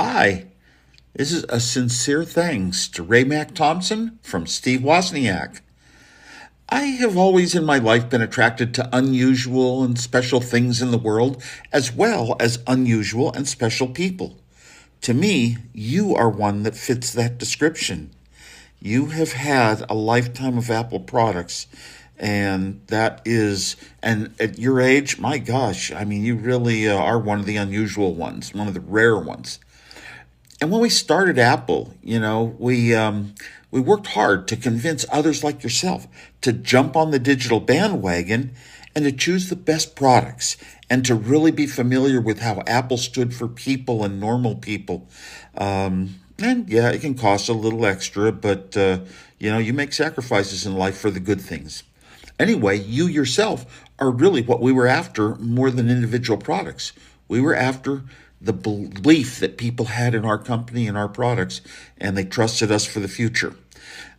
Hi, this is a sincere thanks to Ray Thompson from Steve Wozniak. I have always in my life been attracted to unusual and special things in the world, as well as unusual and special people. To me, you are one that fits that description. You have had a lifetime of Apple products, and at your age, my gosh, I mean, you really are one of the unusual ones, one of the rare ones. And when we started Apple, we worked hard to convince others like yourself to jump on the digital bandwagon and to choose the best products and to really be familiar with how Apple stood for people and normal people. And yeah, it can cost a little extra, but you make sacrifices in life for the good things. Anyway, you yourself are really what we were after more than individual products. We were after the belief that people had in our company and our products, and they trusted us for the future.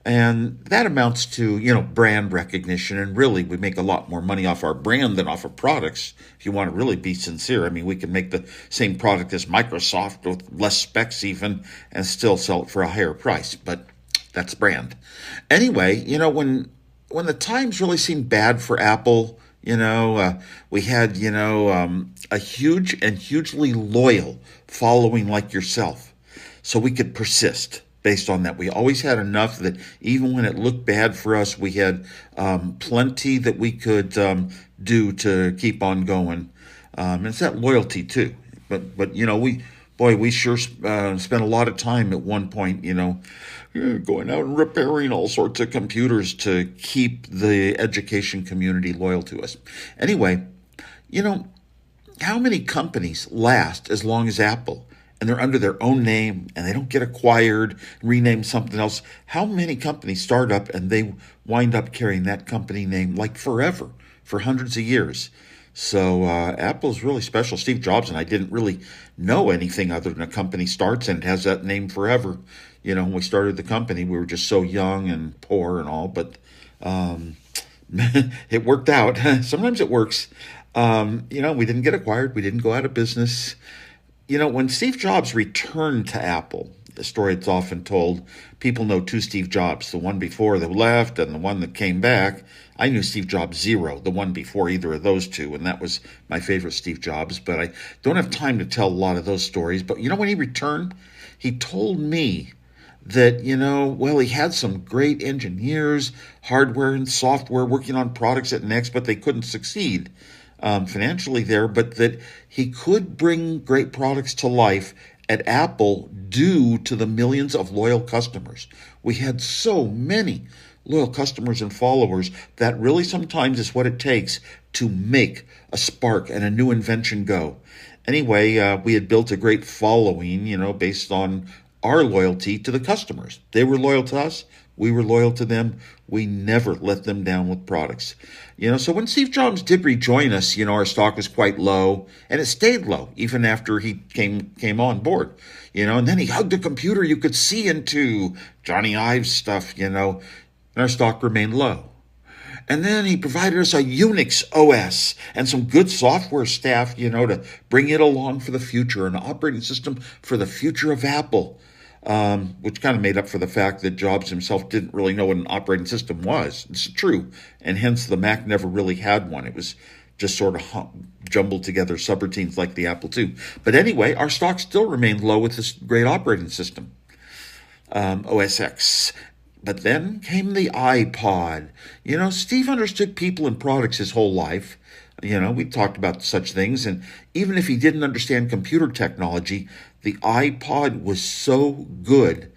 And that amounts to, brand recognition. And really, we make a lot more money off our brand than off of products. If you want to really be sincere, I mean, we can make the same product as Microsoft with less specs even and still sell it for a higher price. But that's brand. Anyway, when the times really seemed bad for Apple, we had, a huge and hugely loyal following like yourself. So we could persist based on that. We always had enough that even when it looked bad for us, we had plenty that we could do to keep on going. And it's that loyalty too. But we sure spent a lot of time at one point, going out and repairing all sorts of computers to keep the education community loyal to us. Anyway, how many companies last as long as Apple and they're under their own name and they don't get acquired, renamed something else? How many companies start up and they wind up carrying that company name like forever, for hundreds of years? So Apple's really special. Steve Jobs and I didn't really know anything other than a company starts and it has that name forever. When we started the company, we were just so young and poor and all, but it worked out. Sometimes it works. We didn't get acquired. We didn't go out of business. When Steve Jobs returned to Apple, the story that's often told, people know two Steve Jobs, the one before that left and the one that came back. I knew Steve Jobs zero, the one before either of those two, and that was my favorite Steve Jobs, but I don't have time to tell a lot of those stories. But when he returned, he told me that, he had some great engineers, hardware and software working on products at Next, but they couldn't succeed financially there, but that he could bring great products to life at Apple due to the millions of loyal customers. We had so many loyal customers and followers that really sometimes is what it takes to make a spark and a new invention go. Anyway, we had built a great following, based on our loyalty to the customers. They were loyal to us. We were loyal to them. We never let them down with products. So when Steve Jobs did rejoin us, our stock was quite low, and it stayed low even after he came on board. And then he hugged a computer you could see into, Johnny Ives stuff, and our stock remained low. And then he provided us a Unix OS and some good software staff, to bring it along for the future, an operating system for the future of Apple, which kind of made up for the fact that Jobs himself didn't really know what an operating system was. It's true. And hence the Mac never really had one. It was just sort of jumbled together subroutines like the Apple II. But anyway, our stock still remained low with this great operating system, OS X. But then came the iPod. Steve understood people and products his whole life. We talked about such things. And even if he didn't understand computer technology, the iPod was so good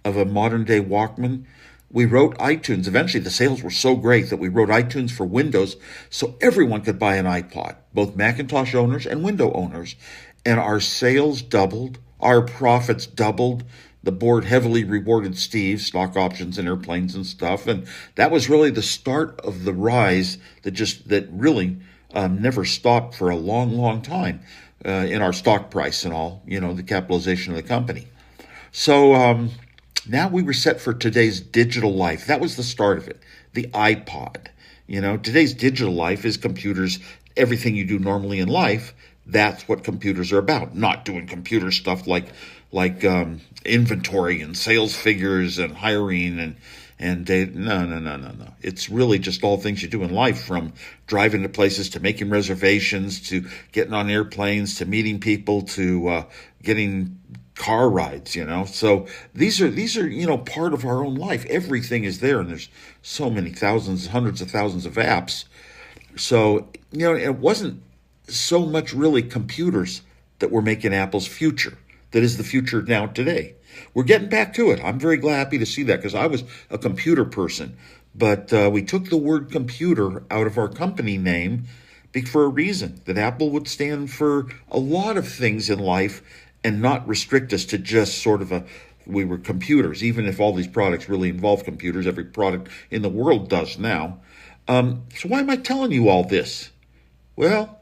of a modern day Walkman. We wrote iTunes. Eventually, the sales were so great that we wrote iTunes for Windows so everyone could buy an iPod, both Macintosh owners and Windows owners. And our sales doubled. Our profits doubled. The board heavily rewarded Steve, stock options and airplanes and stuff. And that was really the start of the rise that really never stopped for a long, long time in our stock price and all, the capitalization of the company. So now we were set for today's digital life. That was the start of it, the iPod. Today's digital life is computers, everything you do normally in life, That's what computers are about. Not doing computer stuff like inventory and sales figures and hiring and data. No, no, no, no, no. It's really just all things you do in life, from driving to places to making reservations to getting on airplanes to meeting people to getting car rides. So these are part of our own life. Everything is there, and there's so many thousands, hundreds of thousands of apps. So it wasn't so much really computers that were making Apple's future. That is the future now today. We're getting back to it. I'm very happy to see that, because I was a computer person. But we took the word computer out of our company name for a reason, that Apple would stand for a lot of things in life and not restrict us to just sort of we were computers, even if all these products really involve computers. Every product in the world does now. So why am I telling you all this? Well,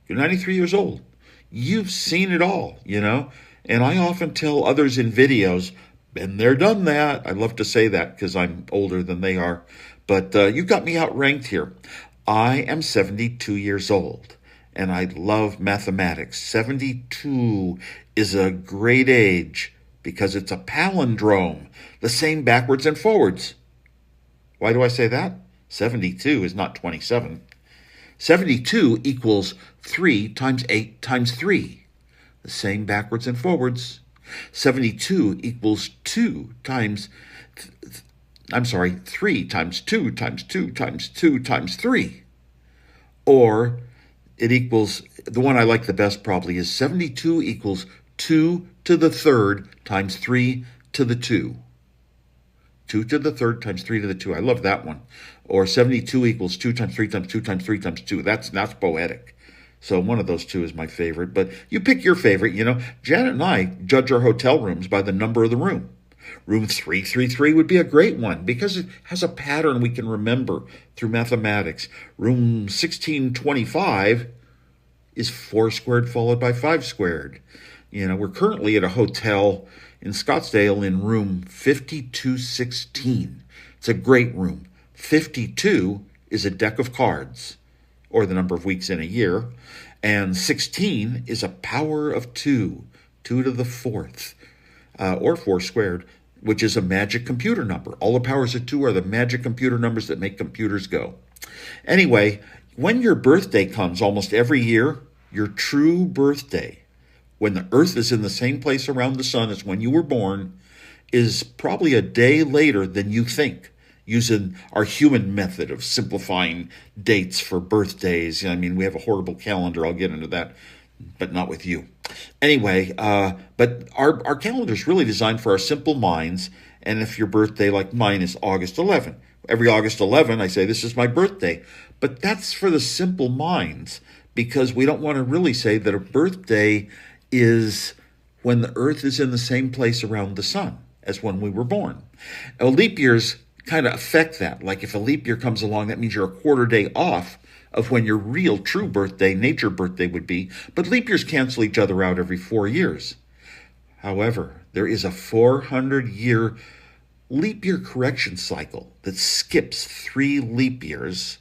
you're 93 years old. You've seen it all, And I often tell others in videos, been there, done that. I love to say that because I'm older than they are. But you got me outranked here. I am 72 years old, and I love mathematics. 72 is a great age because it's a palindrome, the same backwards and forwards. Why do I say that? 72 is not 27. 72 equals 3 times 8 times 3. The same backwards and forwards. 72 equals 3 times 2 times 2 times 2 times 3. Or it equals, the one I like the best probably is 72 equals 2 to the third times 3 to the 2. 2 to the third times 3 to the 2. I love that one. Or 72 equals 2 times 3 times 2 times 3 times 2. That's poetic. So one of those two is my favorite. But you pick your favorite. Janet and I judge our hotel rooms by the number of the room. Room 333 would be a great one because it has a pattern we can remember through mathematics. Room 1625 is 4 squared followed by 5 squared. We're currently at a hotel in Scottsdale in room 5216. It's a great room. 52 is a deck of cards, or the number of weeks in a year, and 16 is a power of 2, 2 to the fourth, or 4 squared, which is a magic computer number. All the powers of 2 are the magic computer numbers that make computers go. Anyway, when your birthday comes almost every year, your true birthday, when the Earth is in the same place around the sun as when you were born, is probably a day later than you think, using our human method of simplifying dates for birthdays. We have a horrible calendar. I'll get into that, but not with you. Anyway, but our calendar is really designed for our simple minds. And if your birthday, like mine, is August 11, every August 11, I say, this is my birthday. But that's for the simple minds, because we don't want to really say that a birthday is when the Earth is in the same place around the sun as when we were born. Now, leap years kind of affect that. Like if a leap year comes along, that means you're a quarter day off of when your real true birthday, nature birthday, would be. But leap years cancel each other out every 4 years. However, there is a 400-year leap year correction cycle that skips 3 leap years,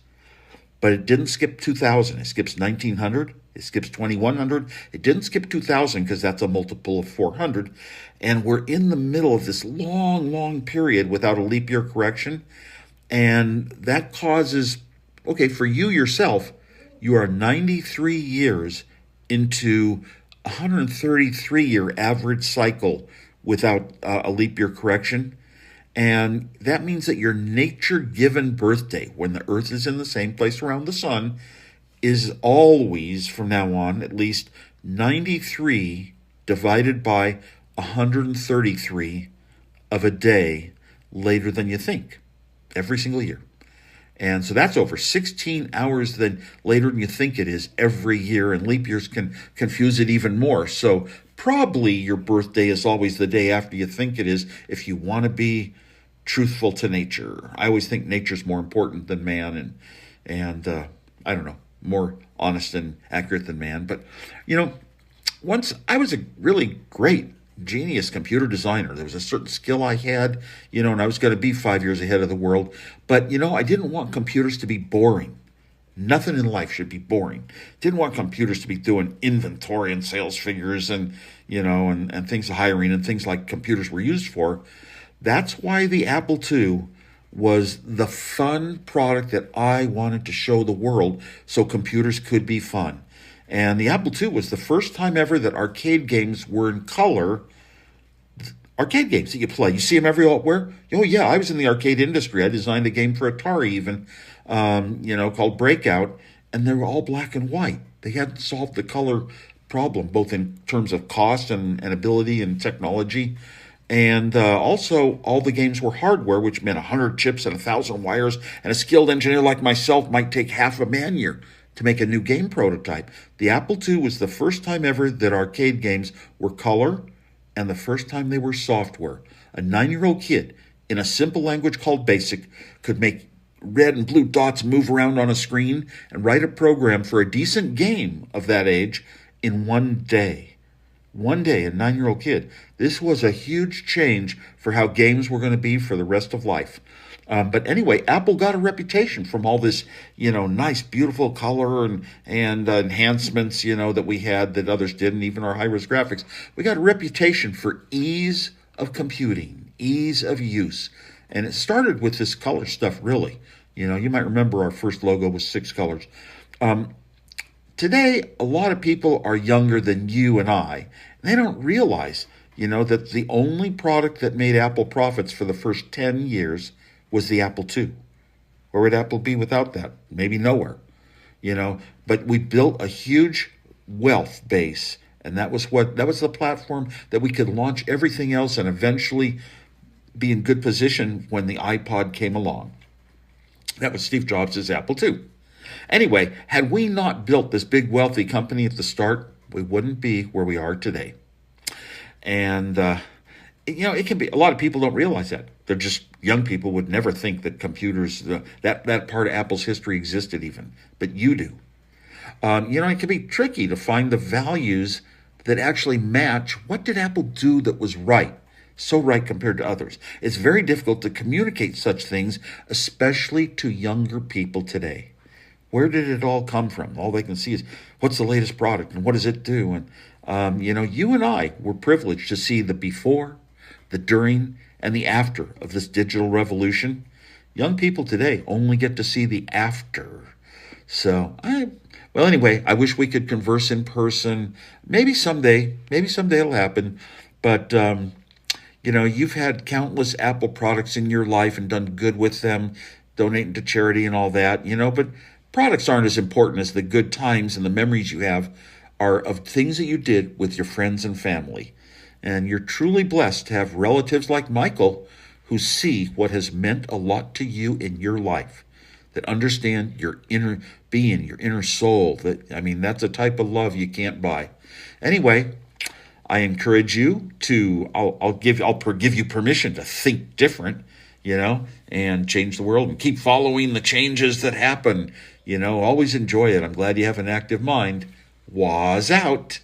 but it didn't skip 2000. It skips 1900. It skips 2100. It didn't skip 2000 because that's a multiple of 400. And we're in the middle of this long, long period without a leap year correction. And that causes, for you yourself, you are 93 years into a 133-year average cycle without a leap year correction. And that means that your nature-given birthday, when the Earth is in the same place around the sun, is always, from now on, at least 93 divided by 133 of a day later than you think, every single year. And so that's over 16 hours later than you think it is every year, and leap years can confuse it even more. So probably your birthday is always the day after you think it is if you want to be truthful to nature. I always think nature's more important than man, and I don't know, more honest and accurate than man. But, once I was a really great genius computer designer. There was a certain skill I had, and I was going to be 5 years ahead of the world. But, I didn't want computers to be boring. Nothing in life should be boring. Didn't want computers to be doing inventory and sales figures and, and things, hiring and things like computers were used for. That's why the Apple II was the fun product that I wanted to show the world so computers could be fun. And the Apple II was the first time ever that arcade games were in color. Arcade games that you play. You see them everywhere. Oh, yeah, I was in the arcade industry. I designed a game for Atari even, called Breakout, and they were all black and white. They hadn't solved the color problem, both in terms of cost and ability and technology. And also, all the games were hardware, which meant 100 chips and 1,000 wires, and a skilled engineer like myself might take half a man-year to make a new game prototype. The Apple II was the first time ever that arcade games were color, and the first time they were software. A 9-year-old kid in a simple language called BASIC could make red and blue dots move around on a screen and write a program for a decent game of that age in one day. One day, a 9-year-old kid. This was a huge change for how games were going to be for the rest of life. But anyway, Apple got a reputation from all this, nice, beautiful color and enhancements, that we had that others didn't, even our high-res graphics. We got a reputation for ease of computing, ease of use. And it started with this color stuff, really. You might remember our first logo was 6 colors. Today, a lot of people are younger than you and I. And they don't realize, that the only product that made Apple profits for the first 10 years was the Apple II. Where would Apple be without that? Maybe nowhere, But we built a huge wealth base, and that was the platform that we could launch everything else and eventually be in good position when the iPod came along. That was Steve Jobs' Apple II. Anyway, had we not built this big wealthy company at the start, we wouldn't be where we are today. And it can be, a lot of people don't realize that. They're just, young people would never think that computers, that part of Apple's history existed even, but you do. It can be tricky to find the values that actually match what did Apple do that was right, so right compared to others. It's very difficult to communicate such things, especially to younger people today. Where did it all come from? All they can see is, what's the latest product and what does it do? And, you and I were privileged to see the before, the during, and the after of this digital revolution. Young people today only get to see the after. Anyway, I wish we could converse in person. Maybe someday it'll happen. But, you've had countless Apple products in your life and done good with them, donating to charity and all that, but products aren't as important as the good times and the memories you have are of things that you did with your friends and family. And you're truly blessed to have relatives like Michael who see what has meant a lot to you in your life, that understand your inner being, your inner soul. That's a type of love you can't buy. Anyway, I encourage you to, I'll give you permission to think different, and change the world and keep following the changes that happen. Always enjoy it. I'm glad you have an active mind. Woz out.